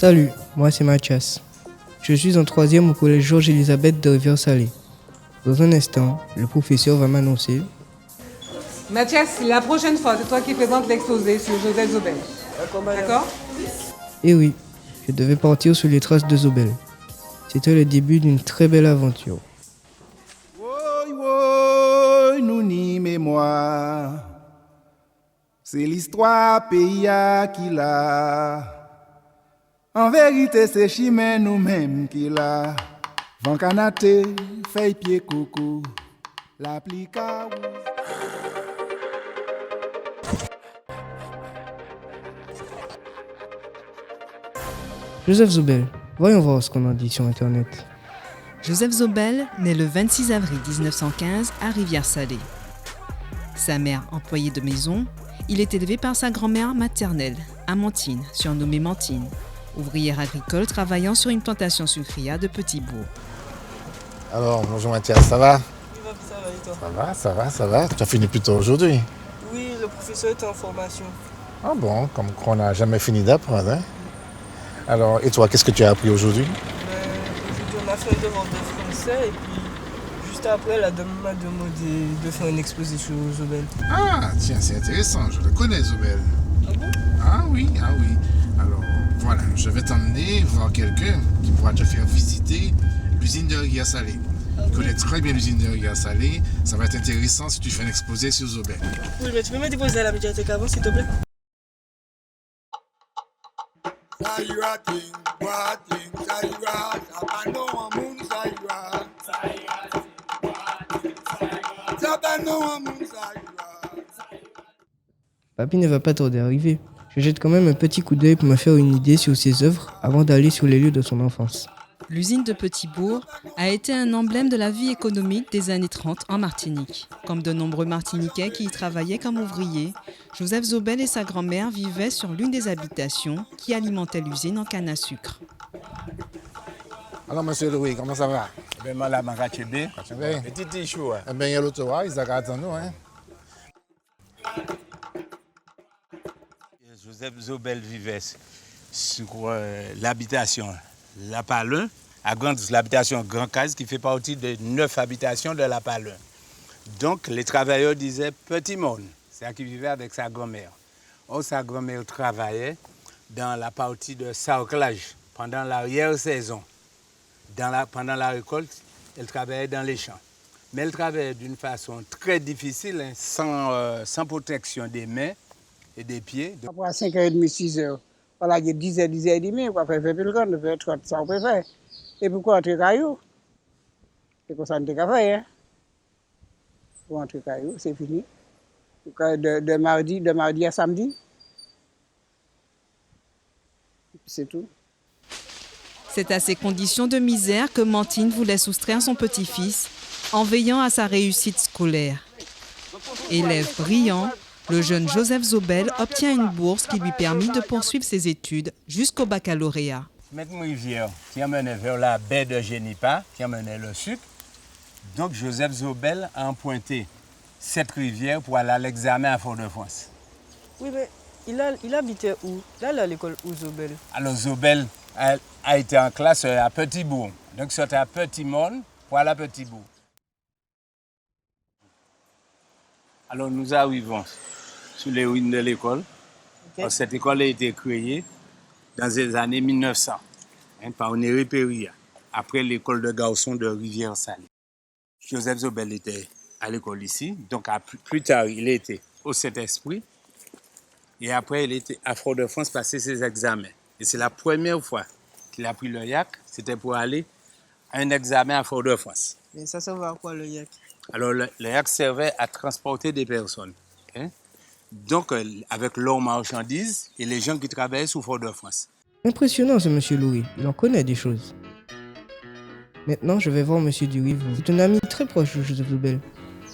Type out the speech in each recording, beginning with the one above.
Salut, moi c'est Mathias. Je suis en 3e au collège Georges-Elisabeth de Rivière-Salée. Dans un instant, le professeur va m'annoncer. Mathias, la prochaine fois, c'est toi qui présentes l'exposé sur Joseph Zobel. D'accord? Et oui, je devais partir sur les traces de Zobel. C'était le début d'une très belle aventure. Woy, woy, nous ni mémoire. C'est l'histoire pays qui l'a. En vérité, c'est chimè nous-mêmes qui l'a. Van canate, feuille pied coco, l'applica. Joseph Zobel, voyons voir ce qu'on en dit sur Internet. Joseph Zobel naît le 26 avril 1915 à Rivière-Salée. Sa mère, employée de maison, il est élevé par sa grand-mère maternelle, Amantine, surnommée Mantine, ouvrière agricole travaillant sur une plantation sucrière de Petit-Bourg. Alors, bonjour Mathias, ça va? Ça va et toi? Ça va. Tu as fini plus tôt aujourd'hui? Oui, le professeur était en formation. Ah bon, comme on n'a jamais fini d'apprendre, hein? Alors, et toi, qu'est-ce que tu as appris aujourd'hui? Aujourd'hui, on a fait un devoir de français et puis juste après, la dame m'a demandé de faire une exposition sur Zobel. Ah, tiens, c'est intéressant, je le connais, Zobel. Ah bon? Ah oui. Alors, voilà, je vais t'emmener voir quelqu'un qui pourra te faire visiter l'usine de Rivière-Salée. Il connaît très bien l'usine de Rivière-Salée. Ça va être intéressant si tu fais un exposé sur Zobel. Oui, mais tu peux me déposer à la médiathèque avant, s'il te plaît? Papy ne va pas tarder à arriver. Je jette quand même un petit coup d'œil pour me faire une idée sur ses œuvres avant d'aller sur les lieux de son enfance. L'usine de Petit-Bourg a été un emblème de la vie économique des années 30 en Martinique. Comme de nombreux Martiniquais qui y travaillaient comme ouvriers, Joseph Zobel et sa grand-mère vivaient sur l'une des habitations qui alimentait l'usine en canne à sucre. Alors, monsieur Louis, comment ça va? Ben malade, ma kachebe. Kachebe. Petit chaud. Eh bien, il y a l'autre, ils attendent nous, hein? Joseph Zobel vivait sur l'habitation La Palin, l'habitation Grand Case qui fait partie de 9 habitations de La Palin. Donc les travailleurs disaient petit monde, c'est-à-dire qu'il vivait avec sa grand-mère. Or, sa grand-mère travaillait dans la partie de sarclage pendant l'arrière-saison. Pendant la récolte, elle travaillait dans les champs. Mais elle travaillait d'une façon très difficile, hein, sans protection des mains et des pieds. Après 5h30, 6h, voilà, il y a 10h, 10h30, on va faire plus le grand, on va faire 30, ça on peut faire. Et pourquoi entrer caillou? C'est comme ça on ne peut pas faire, hein. Pour entrer caillou, c'est fini. De mardi à samedi. C'est tout. C'est à ces conditions de misère que Mantine voulait soustraire son petit-fils en veillant à sa réussite scolaire. Élève brillant, le jeune Joseph Zobel obtient une bourse qui lui permit de poursuivre ses études jusqu'au baccalauréat. Mettre une rivière qui emmenait vers la baie de Génipa, qui emmenait le sucre. Donc Joseph Zobel a emprunté cette rivière pour aller à l'examen à Fort-de-France. Oui, mais il habitait où? Là, à l'école où Zobel? Alors Zobel a été en classe à Petit-Bourg. Donc c'était à Petit-Monde pour aller à Petit-Bourg. Alors nous arrivons sur les ruines de l'école. Okay. Cette école a été créée dans les années 1900 par Honoré Péria, après l'école de garçons de Rivière-Salée. Joseph Zobel était à l'école ici, donc plus tard il était au Saint-Esprit et après il était à Fort-de-France passer ses examens. Et c'est la première fois qu'il a pris le YAC, c'était pour aller à un examen à Fort-de-France. Mais ça servait à quoi le YAC? Alors le YAC servait à transporter des personnes. Donc avec leurs marchandises et les gens qui travaillaient sous Fort-de-France. Impressionnant ce monsieur Louis, il en connaît des choses. Maintenant, je vais voir monsieur Durive. C'est un ami très proche de Joseph Zobel.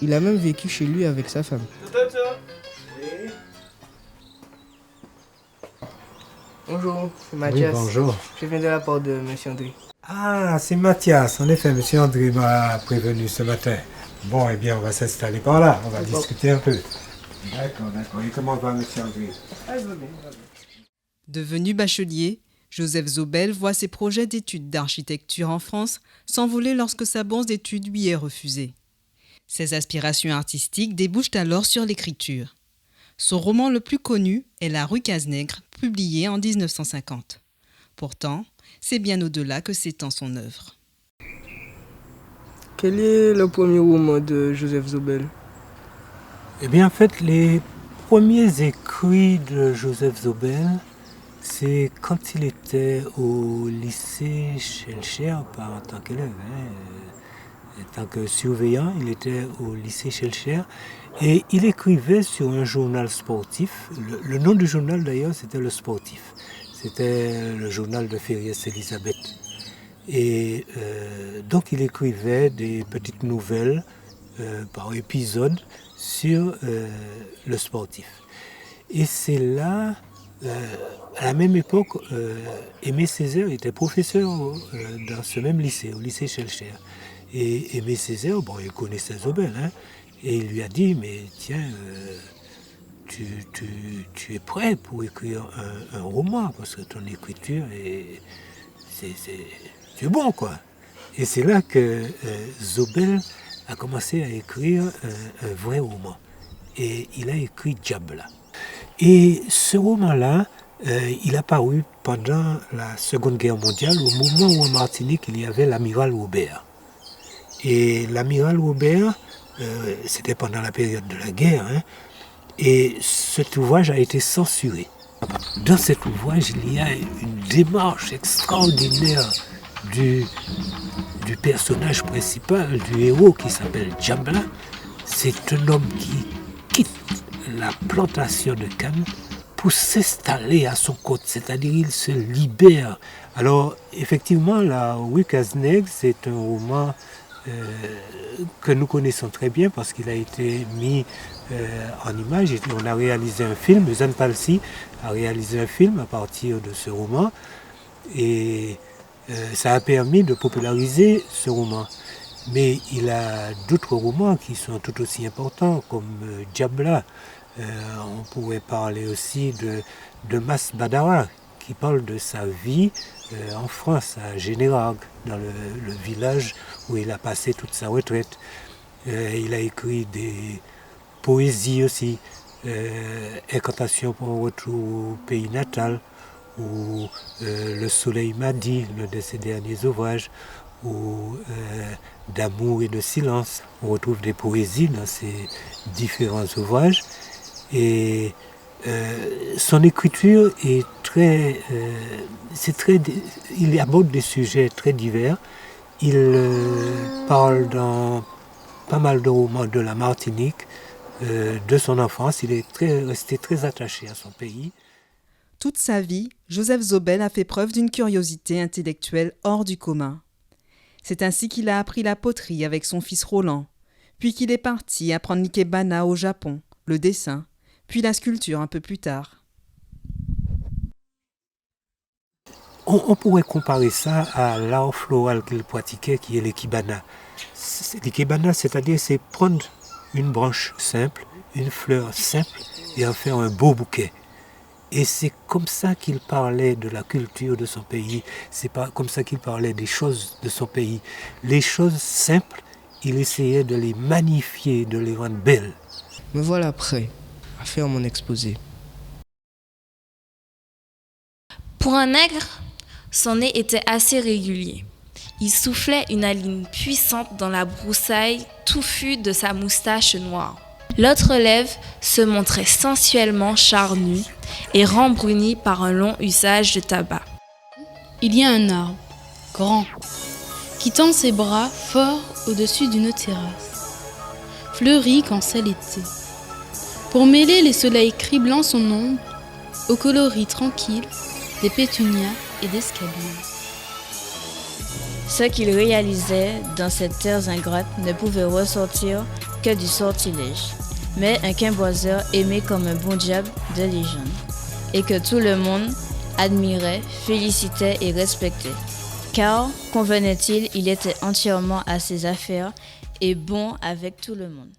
Il a même vécu chez lui avec sa femme. Oui. Bonjour, c'est Mathias. Oui, bonjour. Je viens de la part de monsieur André. Ah, c'est Mathias. En effet, monsieur André m'a prévenu ce matin. Bon, eh bien, on va s'installer par là. On va discuter un peu. D'accord. Et comment va monsieur André? Ah, il va bien. Devenu bachelier, Joseph Zobel voit ses projets d'études d'architecture en France s'envoler lorsque sa bourse d'études lui est refusée. Ses aspirations artistiques débouchent alors sur l'écriture. Son roman le plus connu est La rue Cazenègre, publié en 1950. Pourtant, c'est bien au-delà que s'étend son œuvre. Quel est le premier roman de Joseph Zobel? Eh bien, en fait, les premiers écrits de Joseph Zobel, c'est quand il était au lycée Schellcher, pas en tant qu'élève, en tant que surveillant, il était au lycée Schellcher et il écrivait sur un journal sportif. Le nom du journal d'ailleurs, c'était Le Sportif. C'était le journal de Ferriès-Élisabeth. Et donc il écrivait des petites nouvelles par épisode sur Le Sportif. Et c'est là, à la même époque, Aimé Césaire était professeur dans ce même lycée, au lycée Schellcher. Et Aimé Césaire, bon, il connaissait Zobel, hein, et il lui a dit, mais tiens, tu es prêt pour écrire un roman, parce que ton écriture, c'est bon, quoi. Et c'est là que Zobel a commencé à écrire un vrai roman. Et il a écrit Diabla. Et ce roman-là, il a paru pendant la Seconde Guerre mondiale, au moment où en Martinique, il y avait l'amiral Robert. Et l'amiral Robert, c'était pendant la période de la guerre, hein, et cet ouvrage a été censuré. Dans cet ouvrage, il y a une démarche extraordinaire du personnage principal, du héros qui s'appelle Diabla. C'est un homme qui quitte la plantation de canne pour s'installer à son compte, c'est-à-dire il se libère. Alors effectivement, La rue Cazenègre, c'est un roman que nous connaissons très bien parce qu'il a été mis en image. Et on a réalisé un film, Jeanne Palsy a réalisé un film à partir de ce roman et ça a permis de populariser ce roman. Mais il a d'autres romans qui sont tout aussi importants comme Diabla. On pourrait parler aussi de Mas Badara qui parle de sa vie en France, à Générague, dans le village où il a passé toute sa retraite. Il a écrit des poésies aussi, Incantation pour un retour au pays natal, ou Le soleil m'a dit, l'un de ses derniers ouvrages, ou D'amour et de silence. On retrouve des poésies dans ces différents ouvrages. Et son écriture est il aborde des sujets très divers. Il parle dans pas mal de romans de la Martinique, de son enfance. Il est resté très attaché à son pays. Toute sa vie, Joseph Zobel a fait preuve d'une curiosité intellectuelle hors du commun. C'est ainsi qu'il a appris la poterie avec son fils Roland, puis qu'il est parti apprendre l'ikebana au Japon, le dessin, puis la sculpture un peu plus tard. On pourrait comparer ça à l'art floral qu'il pratiquait, qui est l'ikebana. L'ikebana, c'est-à-dire, c'est prendre une branche simple, une fleur simple, et en faire un beau bouquet. Et c'est comme ça qu'il parlait de la culture de son pays, c'est pas comme ça qu'il parlait des choses de son pays. Les choses simples, il essayait de les magnifier, de les rendre belles. Me voilà prêt à faire mon exposé. Pour un nègre, son nez était assez régulier. Il soufflait une haleine puissante dans la broussaille touffue de sa moustache noire. L'autre lèvre se montrait sensuellement charnue et rembrunie par un long usage de tabac. Il y a un arbre, grand, qui tend ses bras fort au-dessus d'une terrasse, fleuri quand c'est l'été, pour mêler les soleils criblants son ombre au coloris tranquille des pétunias et des scabies. Ce qu'il réalisait dans cette terre ingrate ne pouvait ressortir que du sortilège, mais un quimboiseur aimé comme un bon diable de légende, et que tout le monde admirait, félicitait et respectait. Car, convenait-il, il était entièrement à ses affaires et bon avec tout le monde.